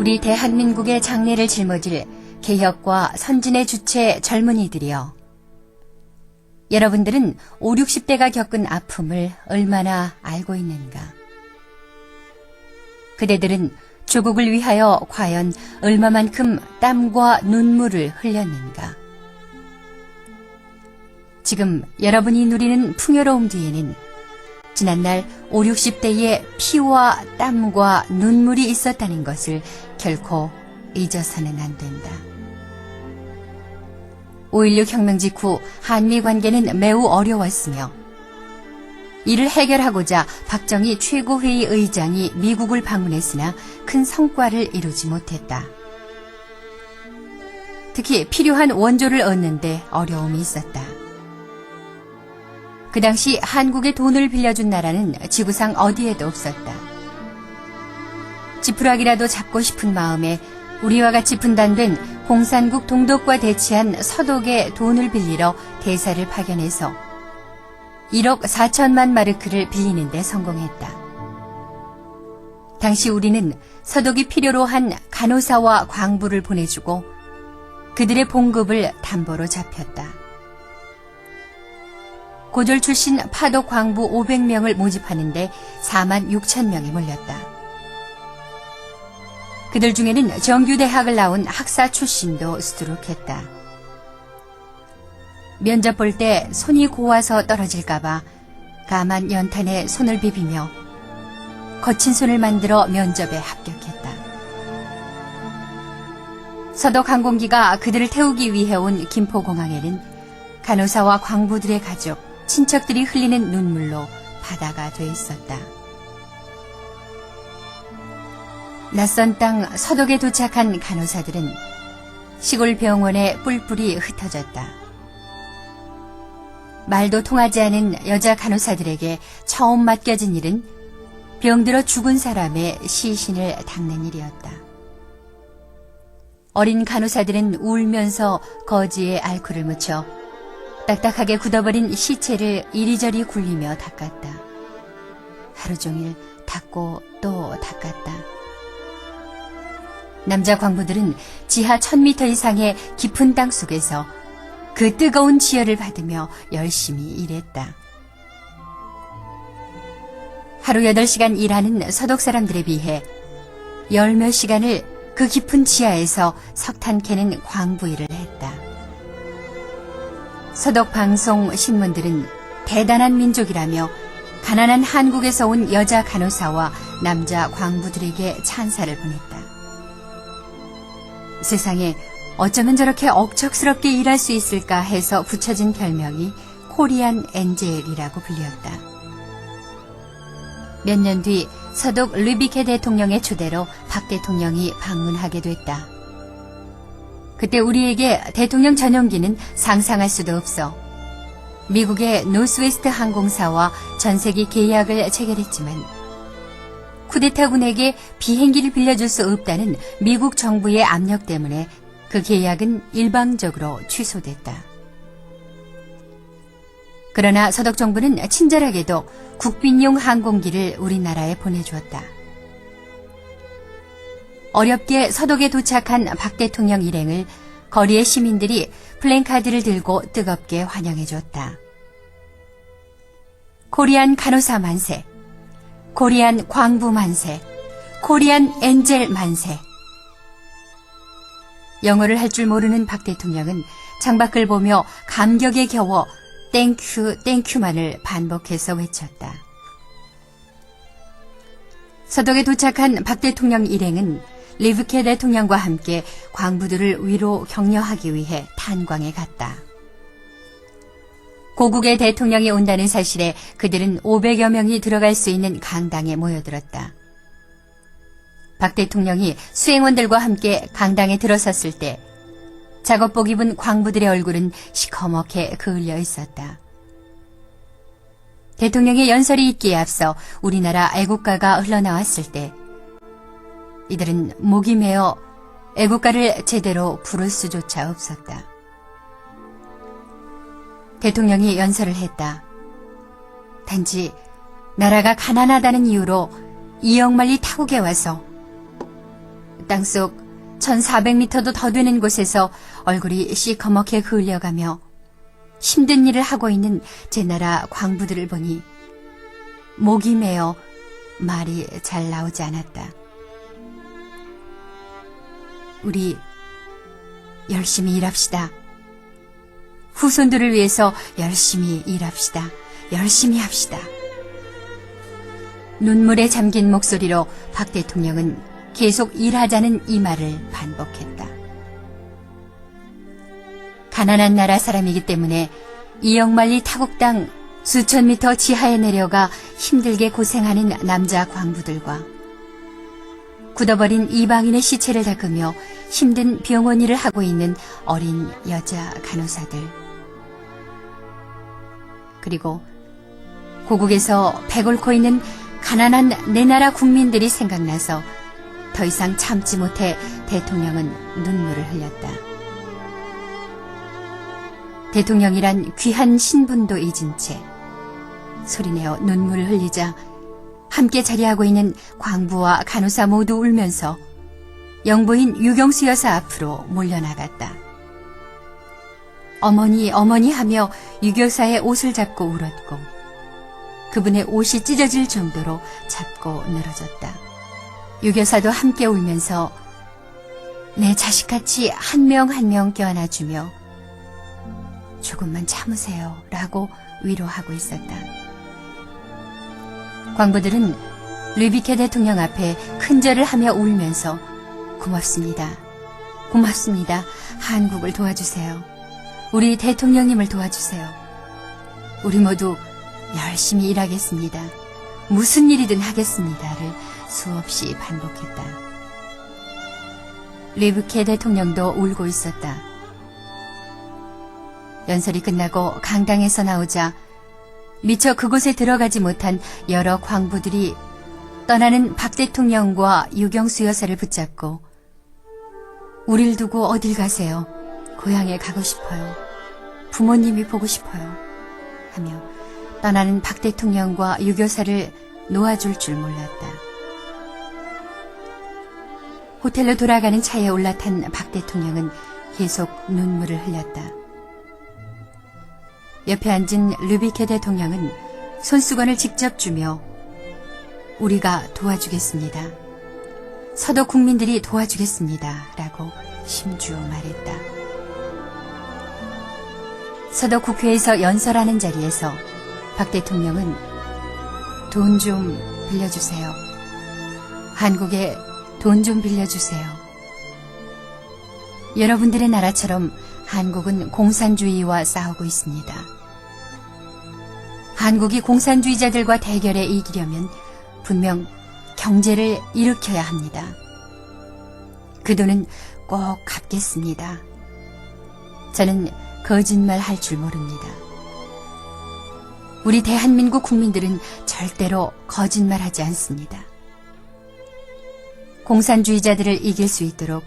우리 대한민국의 장래를 짊어질 개혁과 선진의 주체 젊은이들이여. 여러분들은 5, 60대가 겪은 아픔을 얼마나 알고 있는가? 그대들은 조국을 위하여 과연 얼마만큼 땀과 눈물을 흘렸는가? 지금 여러분이 누리는 풍요로움 뒤에는 지난날 5, 60대의 피와 땀과 눈물이 있었다는 것을 결코 잊어서는 안 된다. 5.16 혁명 직후 한미 관계는 매우 어려웠으며 이를 해결하고자 박정희 최고회의 의장이 미국을 방문했으나 큰 성과를 이루지 못했다. 특히 필요한 원조를 얻는 데 어려움이 있었다. 그 당시 한국에 돈을 빌려준 나라는 지구상 어디에도 없었다. 지푸라기라도 잡고 싶은 마음에 우리와 같이 분단된 공산국 동독과 대치한 서독에 돈을 빌리러 대사를 파견해서 1억 4천만 마르크를 빌리는 데 성공했다. 당시 우리는 서독이 필요로 한 간호사와 광부를 보내주고 그들의 봉급을 담보로 잡혔다. 고졸 출신 파독 광부 500명을 모집하는데 4만 6천 명이 몰렸다. 그들 중에는 정규대학을 나온 학사 출신도 수두룩했다. 면접 볼 때 손이 고와서 떨어질까봐 가만 연탄에 손을 비비며 거친 손을 만들어 면접에 합격했다. 서독 항공기가 그들을 태우기 위해 온 김포공항에는 간호사와 광부들의 가족, 친척들이 흘리는 눈물로 바다가 돼 있었다. 낯선 땅 서독에 도착한 간호사들은 시골 병원에 뿔뿔이 흩어졌다. 말도 통하지 않은 여자 간호사들에게 처음 맡겨진 일은 병들어 죽은 사람의 시신을 닦는 일이었다. 어린 간호사들은 울면서 거지에 알코올을 묻혀 딱딱하게 굳어버린 시체를 이리저리 굴리며 닦았다. 하루 종일 닦고 또 닦았다. 남자 광부들은 지하 1000m 이상의 깊은 땅 속에서 그 뜨거운 지혈을 받으며 열심히 일했다. 하루 8시간 일하는 서독 사람들에 비해 10몇 시간을 그 깊은 지하에서 석탄 캐는 광부 일을 했다. 서독 방송 신문들은 대단한 민족이라며 가난한 한국에서 온 여자 간호사와 남자 광부들에게 찬사를 보냈다. 세상에 어쩌면 저렇게 억척스럽게 일할 수 있을까 해서 붙여진 별명이 코리안 엔젤이라고 불렸다. 몇 년 뒤 서독 르비케 대통령의 초대로 박 대통령이 방문하게 됐다. 그때 우리에게 대통령 전용기는 상상할 수도 없어 미국의 노스웨스트 항공사와 전세기 계약을 체결했지만 쿠데타군에게 비행기를 빌려줄 수 없다는 미국 정부의 압력 때문에 그 계약은 일방적으로 취소됐다. 그러나 서독 정부는 친절하게도 국빈용 항공기를 우리나라에 보내주었다. 어렵게 서독에 도착한 박 대통령 일행을 거리의 시민들이 플랜카드를 들고 뜨겁게 환영해줬다. 코리안 간호사 만세, 코리안 광부 만세, 코리안 엔젤 만세. 영어를 할 줄 모르는 박 대통령은 창밖을 보며 감격에 겨워 땡큐 땡큐만을 반복해서 외쳤다. 서독에 도착한 박 대통령 일행은 리브케 대통령과 함께 광부들을 위로 격려하기 위해 탄광에 갔다. 고국의 대통령이 온다는 사실에 그들은 500여 명이 들어갈 수 있는 강당에 모여들었다. 박 대통령이 수행원들과 함께 강당에 들어섰을 때 작업복 입은 광부들의 얼굴은 시커멓게 그을려 있었다. 대통령의 연설이 있기에 앞서 우리나라 애국가가 흘러나왔을 때 이들은 목이 메어 애국가를 제대로 부를 수조차 없었다. 대통령이 연설을 했다. 단지 나라가 가난하다는 이유로 2억 마리 타국에 와서 땅속 1400m도 더 되는 곳에서 얼굴이 시커멓게 그을려가며 힘든 일을 하고 있는 제 나라 광부들을 보니 목이 메어 말이 잘 나오지 않았다. 우리 열심히 일합시다. 후손들을 위해서 열심히 일합시다. 열심히 합시다. 눈물에 잠긴 목소리로 박 대통령은 계속 일하자는 이 말을 반복했다. 가난한 나라 사람이기 때문에 이역만리 타국 땅 수천 미터 지하에 내려가 힘들게 고생하는 남자 광부들과 굳어버린 이방인의 시체를 닦으며 힘든 병원 일을 하고 있는 어린 여자 간호사들, 그리고 고국에서 배골고 있는 가난한 내 나라 국민들이 생각나서 더 이상 참지 못해 대통령은 눈물을 흘렸다. 대통령이란 귀한 신분도 잊은 채 소리내어 눈물을 흘리자 함께 자리하고 있는 광부와 간호사 모두 울면서 영부인 유경수 여사 앞으로 몰려나갔다. 어머니, 어머니 하며 유교사의 옷을 잡고 울었고 그분의 옷이 찢어질 정도로 잡고 늘어졌다. 유교사도 함께 울면서 내 자식같이 한 명 한 명 껴안아주며 조금만 참으세요 라고 위로하고 있었다. 광부들은 르비케 대통령 앞에 큰절을 하며 울면서 고맙습니다. 고맙습니다. 한국을 도와주세요. 우리 대통령님을 도와주세요. 우리 모두 열심히 일하겠습니다. 무슨 일이든 하겠습니다를 수없이 반복했다. 르비케 대통령도 울고 있었다. 연설이 끝나고 강당에서 나오자 미처 그곳에 들어가지 못한 여러 광부들이 떠나는 박 대통령과 유경수 여사를 붙잡고 우릴 두고 어딜 가세요? 고향에 가고 싶어요. 부모님이 보고 싶어요. 하며 떠나는 박 대통령과 유교사를 놓아줄 줄 몰랐다. 호텔로 돌아가는 차에 올라탄 박 대통령은 계속 눈물을 흘렸다. 옆에 앉은 르비케 대통령은 손수건을 직접 주며 우리가 도와주겠습니다. 서도 국민들이 도와주겠습니다. 라고 심주어 말했다. 서도 국회에서 연설하는 자리에서 박 대통령은 돈 좀 빌려주세요. 한국에 돈 좀 빌려주세요. 여러분들의 나라처럼 한국은 공산주의와 싸우고 있습니다. 한국이 공산주의자들과 대결에 이기려면 분명 경제를 일으켜야 합니다. 그 돈은 꼭 갚겠습니다. 저는 거짓말 할 줄 모릅니다. 우리 대한민국 국민들은 절대로 거짓말하지 않습니다. 공산주의자들을 이길 수 있도록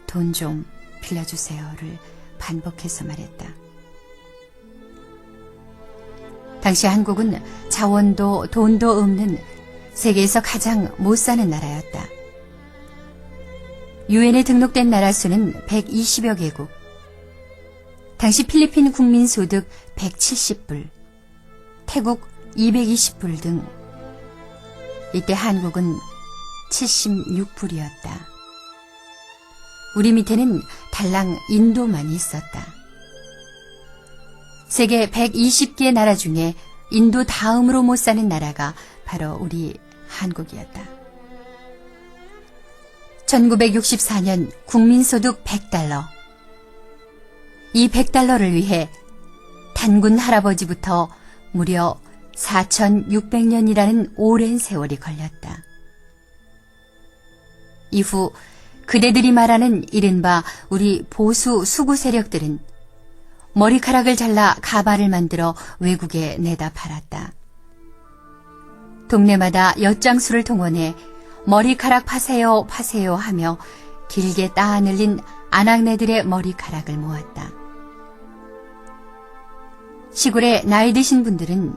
돈 좀 빌려주세요를 반복해서 말했다. 당시 한국은 자원도 돈도 없는 세계에서 가장 못 사는 나라였다. 유엔에 등록된 나라 수는 120여 개국. 당시 필리핀 국민 소득 170불, 태국 220불 등 이때 한국은 76불이었다. 우리 밑에는 달랑 인도만 있었다. 세계 120개 나라 중에 인도 다음으로 못 사는 나라가 바로 우리 한국이었다. 1964년 국민소득 100달러. 이 100달러를 위해 단군 할아버지부터 무려 4600년이라는 오랜 세월이 걸렸다. 이후 그대들이 말하는 이른바 우리 보수 수구 세력들은 머리카락을 잘라 가발을 만들어 외국에 내다 팔았다. 동네마다 엿장수를 동원해 머리카락 파세요 파세요 하며 길게 따 늘린 아낙네들의 머리카락을 모았다. 시골에 나이 드신 분들은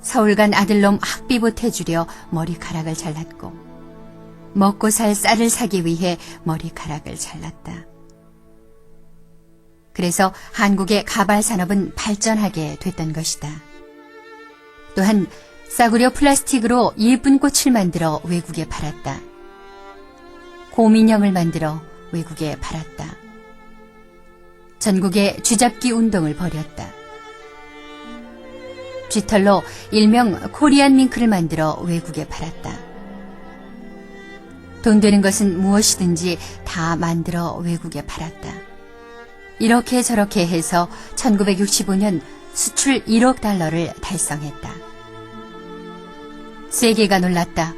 서울 간 아들놈 학비 보태주려 머리카락을 잘랐고 먹고 살 쌀을 사기 위해 머리카락을 잘랐다. 그래서 한국의 가발 산업은 발전하게 됐던 것이다. 또한 싸구려 플라스틱으로 예쁜 꽃을 만들어 외국에 팔았다. 곰인형을 만들어 외국에 팔았다. 전국에 쥐잡기 운동을 벌였다. 쥐털로 일명 코리안 밍크를 만들어 외국에 팔았다. 돈 되는 것은 무엇이든지 다 만들어 외국에 팔았다. 이렇게 저렇게 해서 1965년 수출 1억 달러를 달성했다. 세계가 놀랐다.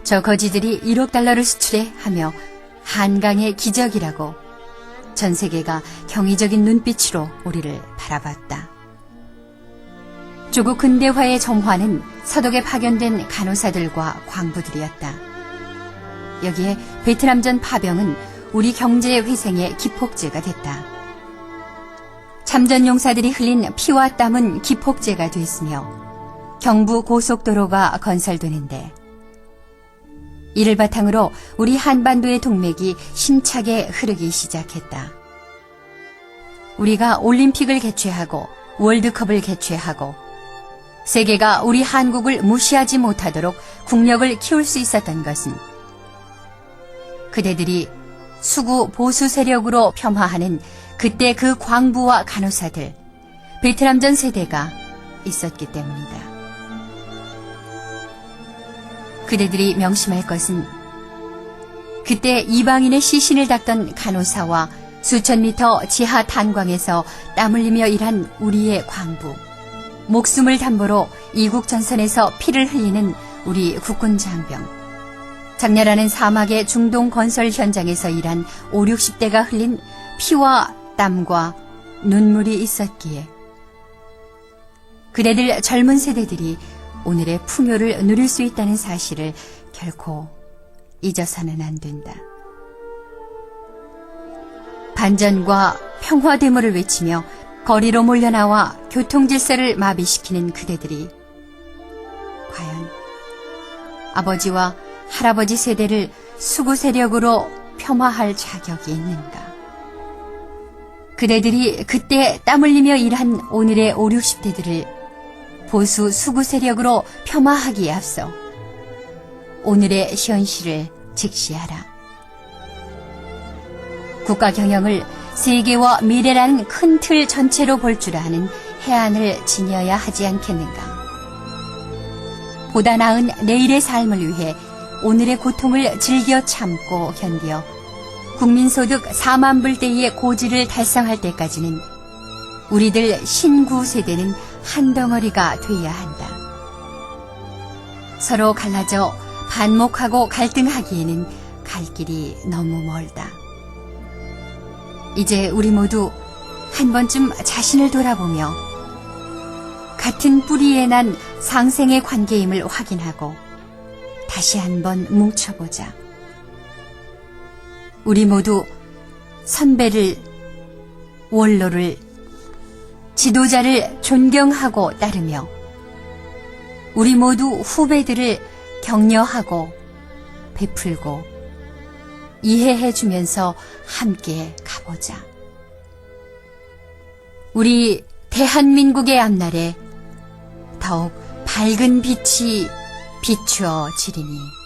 저 거지들이 1억 달러를 수출해 하며 한강의 기적이라고 전 세계가 경이적인 눈빛으로 우리를 바라봤다. 조국 근대화의 정화는 서독에 파견된 간호사들과 광부들이었다. 여기에 베트남전 파병은 우리 경제의 회생의 기폭제가 됐다. 참전 용사들이 흘린 피와 땀은 기폭제가 됐으며 경부 고속도로가 건설되는데 이를 바탕으로 우리 한반도의 동맥이 힘차게 흐르기 시작했다. 우리가 올림픽을 개최하고 월드컵을 개최하고 세계가 우리 한국을 무시하지 못하도록 국력을 키울 수 있었던 것은 그대들이 수구 보수 세력으로 폄하하는 그때 그 광부와 간호사들, 베트남전 세대가 있었기 때문이다. 그대들이 명심할 것은 그때 이방인의 시신을 닦던 간호사와 수천 미터 지하 탄광에서 땀 흘리며 일한 우리의 광부, 목숨을 담보로 이국 전선에서 피를 흘리는 우리 국군 장병, 장렬하는 사막의 중동 건설 현장에서 일한 5, 60대가 흘린 피와 땀과 눈물이 있었기에 그대들 젊은 세대들이 오늘의 풍요를 누릴 수 있다는 사실을 결코 잊어서는 안 된다. 반전과 평화 데모를 외치며 거리로 몰려나와 교통질서를 마비시키는 그대들이 과연 아버지와 할아버지 세대를 수구 세력으로 폄하할 자격이 있는가? 그대들이 그때 땀 흘리며 일한 오늘의 5, 60대들을 보수 수구 세력으로 폄하하기에 앞서 오늘의 현실을 직시하라. 국가 경영을 세계와 미래라는 큰 틀 전체로 볼 줄 아는 해안을 지녀야 하지 않겠는가? 보다 나은 내일의 삶을 위해 오늘의 고통을 즐겨 참고 견디어 국민소득 4만 불대의 고지를 달성할 때까지는 우리들 신구 세대는 한 덩어리가 돼야 한다. 서로 갈라져 반목하고 갈등하기에는 갈 길이 너무 멀다. 이제 우리 모두 한 번쯤 자신을 돌아보며 같은 뿌리에 난 상생의 관계임을 확인하고 다시 한번 뭉쳐보자. 우리 모두 선배를, 원로를, 지도자를 존경하고 따르며 우리 모두 후배들을 격려하고 베풀고 이해해주면서 함께 가보자. 우리 대한민국의 앞날에 더욱 밝은 빛이 비추어지리니